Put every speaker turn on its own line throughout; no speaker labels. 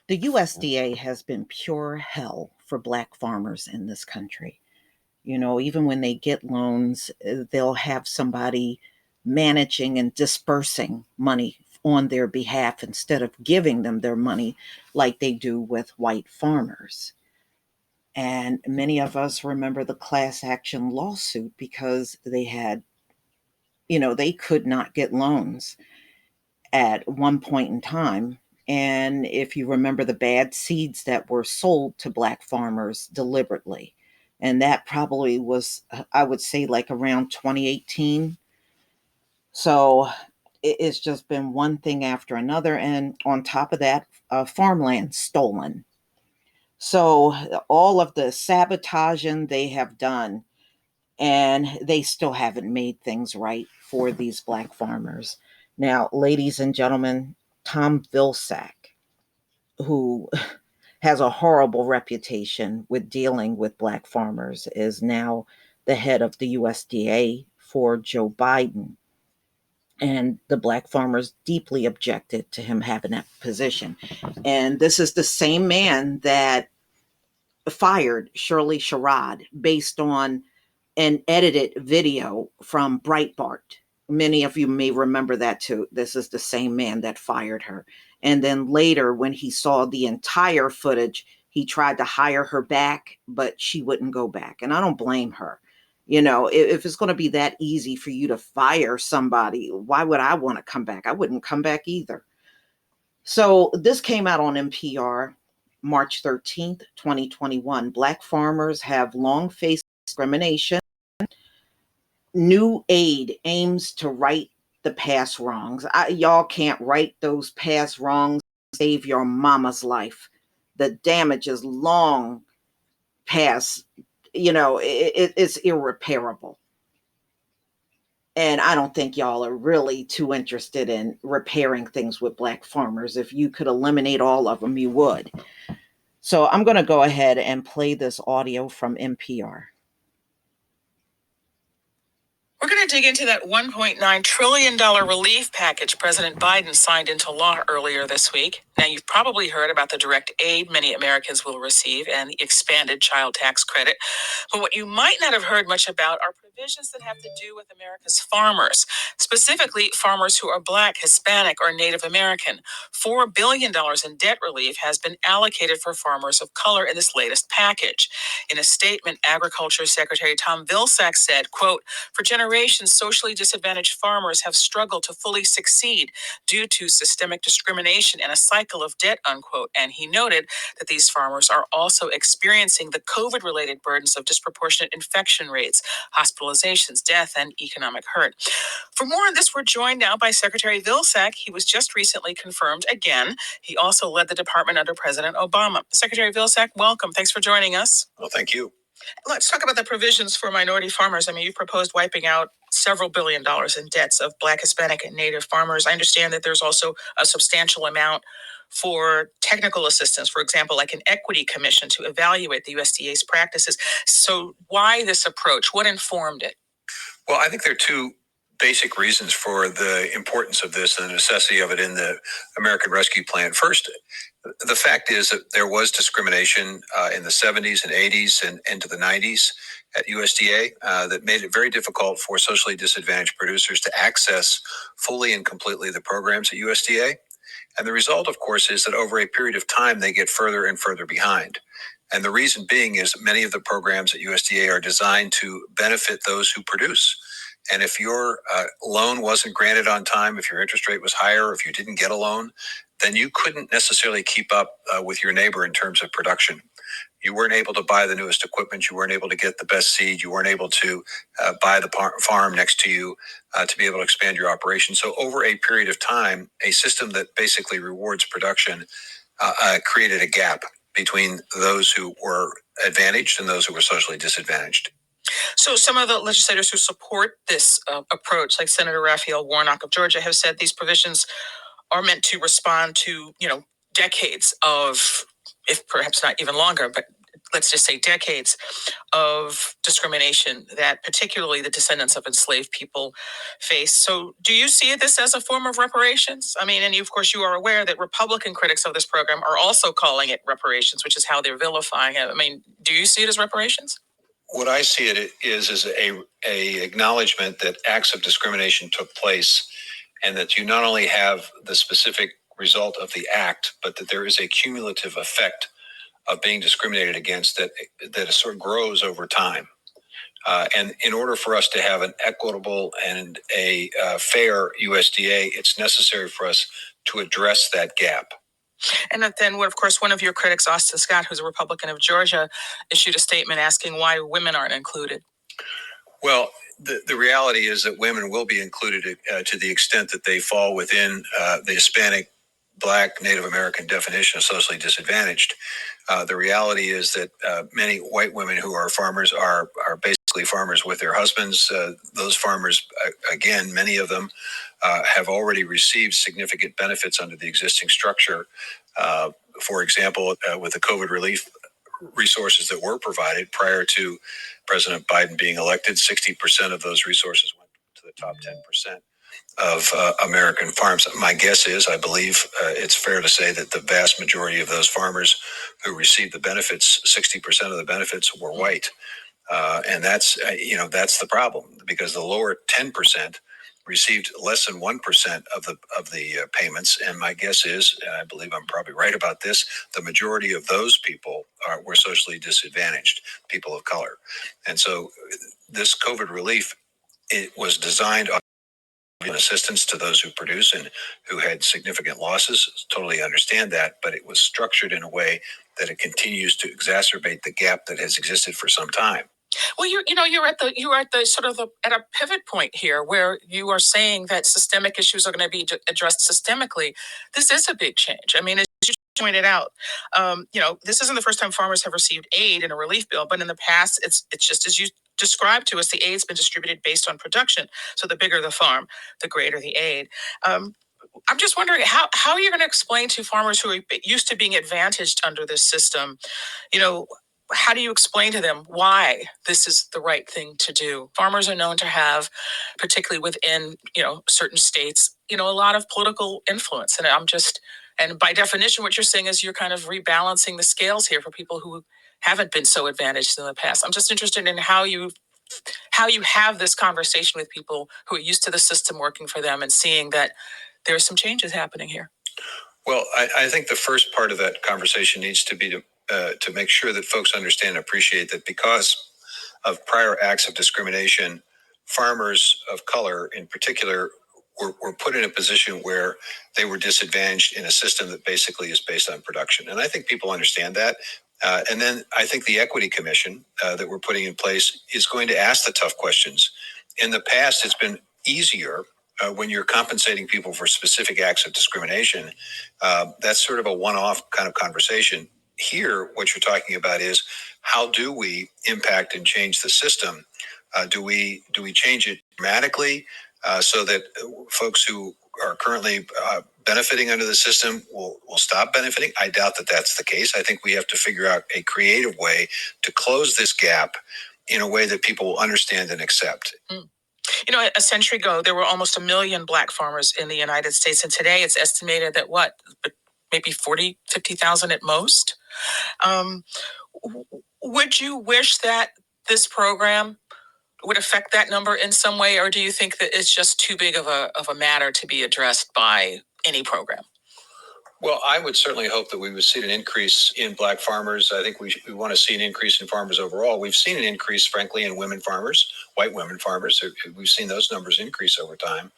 The USDA has been pure hell for Black farmers in this country. Even when they get loans, they'll have somebody managing and dispersing money on their behalf instead of giving them their money like they do with white farmers. And many of us remember the class action lawsuit because they could not get loans at one point in time. And if you remember the bad seeds that were sold to Black farmers deliberately, and that probably was, I would say, like around 2018. So it's just been one thing after another. And on top of that, farmland stolen. So all of the sabotaging they have done, and they still haven't made things right for these Black farmers. Now, ladies and gentlemen, Tom Vilsack, who has a horrible reputation with dealing with Black farmers, is now the head of the USDA for Joe Biden. And the Black farmers deeply objected to him having that position. And this is the same man that fired Shirley Sherrod based on an edited video from Breitbart. Many of you may remember that too. This is the same man that fired her. And then later, when he saw the entire footage, he tried to hire her back, but she wouldn't go back. And I don't blame her. If it's going to be that easy for you to fire somebody, why would I want to come back? I wouldn't come back either. So this came out on NPR March 13th, 2021. Black farmers have long faced discrimination. New aid aims to right the past wrongs. Y'all can't right those past wrongs, save your mama's life. The damage is long past, it's irreparable. And I don't think y'all are really too interested in repairing things with Black farmers. If you could eliminate all of them, you would. So I'm going to go ahead and play this audio from NPR.
We're going to dig into that $1.9 trillion relief package President Biden signed into law earlier this week. Now, you've probably heard about the direct aid many Americans will receive and the expanded child tax credit. But what you might not have heard much about are provisions that have to do with America's farmers, specifically farmers who are Black, Hispanic, or Native American. $4 billion in debt relief has been allocated for farmers of color in this latest package. In a statement, Agriculture Secretary Tom Vilsack said, quote, "For generations, socially disadvantaged farmers have struggled to fully succeed due to systemic discrimination and a cycle of debt," unquote. And he noted that these farmers are also experiencing the COVID-related burdens of disproportionate infection rates, hospitalizations, death, and economic hurt. For more on this, we're joined now by Secretary Vilsack. He was just recently confirmed again. He also led the department under President Obama. Secretary Vilsack, welcome. Thanks for joining us.
Well, thank you.
Let's talk about the provisions for minority farmers. I mean, you proposed wiping out several $billion in debts of Black, Hispanic, and Native farmers. I understand that there's also a substantial amount for technical assistance, for example, like an equity commission to evaluate the USDA's practices. So why this approach? What informed it?
Well, I think there are two basic reasons for the importance of this and the necessity of it in the American Rescue Plan. First, the fact is that there was discrimination in the 70s and 80s and into the 90s at USDA that made it very difficult for socially disadvantaged producers to access fully and completely the programs at USDA. And the result, of course, is that over a period of time, they get further and further behind. And the reason being is many of the programs at USDA are designed to benefit those who produce. And if your loan wasn't granted on time, if your interest rate was higher, if you didn't get a loan, then you couldn't necessarily keep up with your neighbor in terms of production. You weren't able to buy the newest equipment. You weren't able to get the best seed. You weren't able to buy the farm next to you to be able to expand your operation. So over a period of time, a system that basically rewards production created a gap between those who were advantaged and those who were socially disadvantaged.
So some of the legislators who support this approach, like Senator Raphael Warnock of Georgia, have said these provisions are meant to respond to, decades of, if perhaps not even longer, but let's just say decades of discrimination that particularly the descendants of enslaved people face. So do you see this as a form of reparations? I mean, and of course you are aware that Republican critics of this program are also calling it reparations, which is how they're vilifying it. I mean, do you see it as reparations?
What I see it is a acknowledgement that acts of discrimination took place, and that you not only have the specific result of the act, but that there is a cumulative effect of being discriminated against that sort of grows over time. And in order for us to have an equitable and a fair USDA, it's necessary for us to address that gap.
And then, of course, one of your critics, Austin Scott, who's a Republican of Georgia, issued a statement asking why women aren't included.
Well, the reality is that women will be included to the extent that they fall within the Hispanic, Black, Native American definition of socially disadvantaged. The reality is that many white women who are farmers are basically farmers with their husbands. Those farmers, again, many of them have already received significant benefits under the existing structure. For example, with the COVID relief resources that were provided prior to President Biden being elected, 60% of those resources went to the top 10% of American farms. My guess is, I believe it's fair to say that the vast majority of those farmers who received the benefits, 60% of the benefits were white. And that's the problem, because the lower 10% received less than 1% of the payments. And my guess is, and I believe I'm probably right about this, the majority of those people were socially disadvantaged, people of color. And so this COVID relief, it was designed assistance to those who produce and who had significant losses. Totally understand that, but it was structured in a way that it continues to exacerbate the gap that has existed for some time.
Well, you're at the sort of at a pivot point here where you are saying that systemic issues are going to be addressed systemically. This is a big change. I mean, as you pointed out, this isn't the first time farmers have received aid in a relief bill, but in the past, it's just as you described to us. The aid's been distributed based on production. So the bigger the farm, the greater the aid. I'm just wondering how you're going to explain to farmers who are used to being advantaged under this system, you know, how do you explain to them why this is the right thing to do? Farmers are known to have, particularly within, certain states, a lot of political influence. And by definition, what you're saying is you're kind of rebalancing the scales here for people who haven't been so advantaged in the past. I'm just interested in how you have this conversation with people who are used to the system working for them and seeing that there are some changes happening here.
Well, I think the first part of that conversation needs to be to make sure that folks understand and appreciate that because of prior acts of discrimination, farmers of color in particular were put in a position where they were disadvantaged in a system that basically is based on production. And I think people understand that. And then I think the Equity Commission that we're putting in place is going to ask the tough questions. In the past, it's been easier when you're compensating people for specific acts of discrimination. That's sort of a one-off kind of conversation. Here, what you're talking about is how do we impact and change the system? Do we change it dramatically so that folks who are currently benefiting under the system will stop benefiting? I doubt that that's the case. I think we have to figure out a creative way to close this gap in a way that people will understand and accept.
A century ago, there were almost 1 million Black farmers in the United States. And today it's estimated that maybe 40, 50,000 at most. Would you wish that this program would affect that number in some way, or do you think that it's just too big of a matter to be addressed by any program?
Well, I would certainly hope that we would see an increase in Black farmers. I think we want to see an increase in farmers overall. We've seen an increase, frankly, in women farmers, white women farmers. We've seen those numbers increase over time.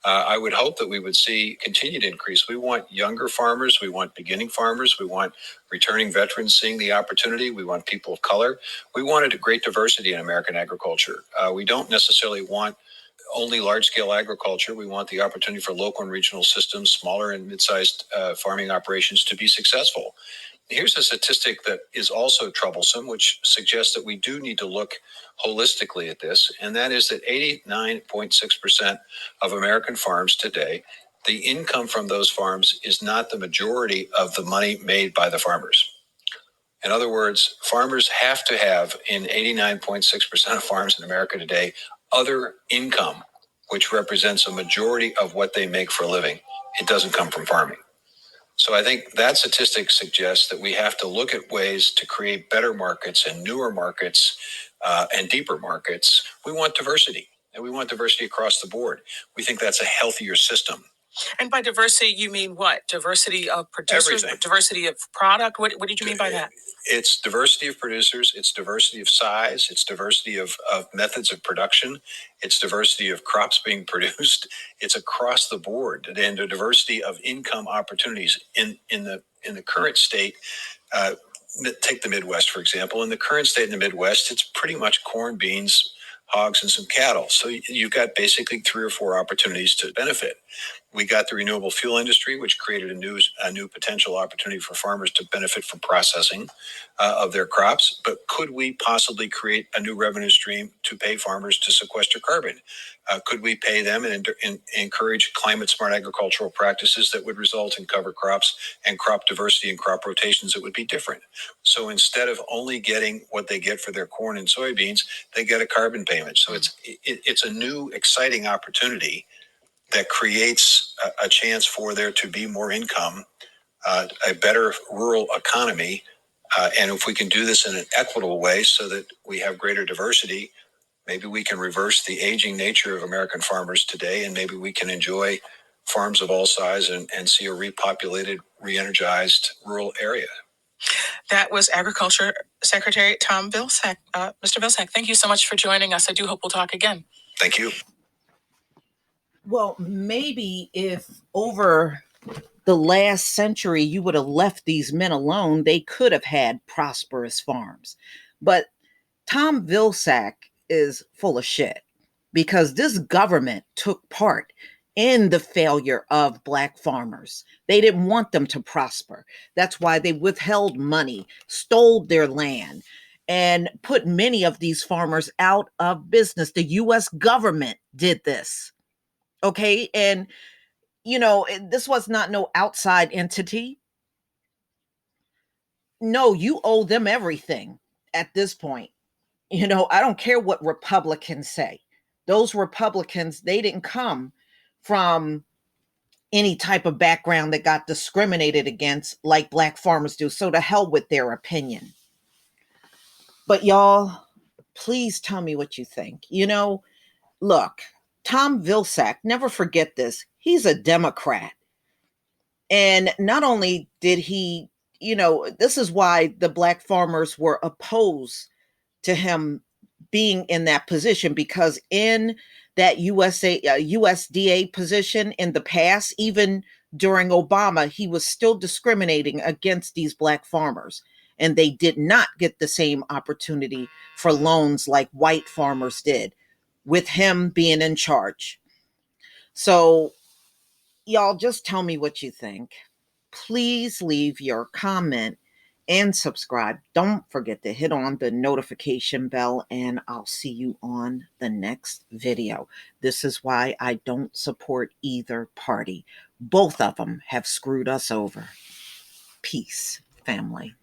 I would hope that we would see continued increase. We want younger farmers. We want beginning farmers. We want returning veterans seeing the opportunity. We want people of color. We wanted a great diversity in American agriculture. We don't necessarily want only large-scale agriculture. We want the opportunity for local and regional systems, smaller and mid-sized farming operations to be successful. Here's a statistic that is also troublesome, which suggests that we do need to look holistically at this, and that is that 89.6% of American farms today, the income from those farms is not the majority of the money made by the farmers. In other words, farmers have to have, in 89.6% of farms in America today, other income, which represents a majority of what they make for a living. It doesn't come from farming. So I think that statistic suggests that we have to look at ways to create better markets and newer markets and deeper markets. We want diversity, and we want diversity across the board. We think that's a healthier system.
And by diversity, you mean what? Diversity of producers?
Everything.
Diversity of product? What did you mean by that?
It's diversity of producers, it's diversity of size, it's diversity of methods of production, it's diversity of crops being produced, it's across the board, and a diversity of income opportunities in the current state. Take the Midwest, for example. In the current state in the Midwest, it's pretty much corn, beans, hogs, and some cattle. So you've got basically 3 or 4 opportunities to benefit. We got the renewable fuel industry, which created a new potential opportunity for farmers to benefit from processing of their crops. But could we possibly create a new revenue stream to pay farmers to sequester carbon? Could we pay them and encourage climate smart agricultural practices that would result in cover crops and crop diversity and crop rotations that would be different? So instead of only getting what they get for their corn and soybeans, they get a carbon payment. So it's a new exciting opportunity that creates a chance for there to be more income, a better rural economy. And if we can do this in an equitable way so that we have greater diversity, maybe we can reverse the aging nature of American farmers today, and maybe we can enjoy farms of all size and see a repopulated, re-energized rural area.
That was Agriculture Secretary Tom Vilsack. Mr. Vilsack, thank you so much for joining us. I do hope we'll talk again.
Thank you.
Well, maybe if over the last century you would have left these men alone, they could have had prosperous farms. But Tom Vilsack is full of shit, because this government took part in the failure of Black farmers. They didn't want them to prosper. That's why they withheld money, stole their land, and put many of these farmers out of business. The US government did this. Okay. And, this was not no outside entity. No, you owe them everything at this point. I don't care what Republicans say. Those Republicans, they didn't come from any type of background that got discriminated against like Black farmers do. So to hell with their opinion. But y'all, please tell me what you think. Look, Tom Vilsack, never forget this. He's a Democrat. And not only did he, this is why the Black farmers were opposed to him being in that position, because in that USDA position in the past, even during Obama, he was still discriminating against these Black farmers, and they did not get the same opportunity for loans like white farmers did with him being in charge. So y'all, just tell me what you think. Please leave your comment and subscribe. Don't forget to hit on the notification bell, and I'll see you on the next video. This is why I don't support either party. Both of them have screwed us over. Peace, family.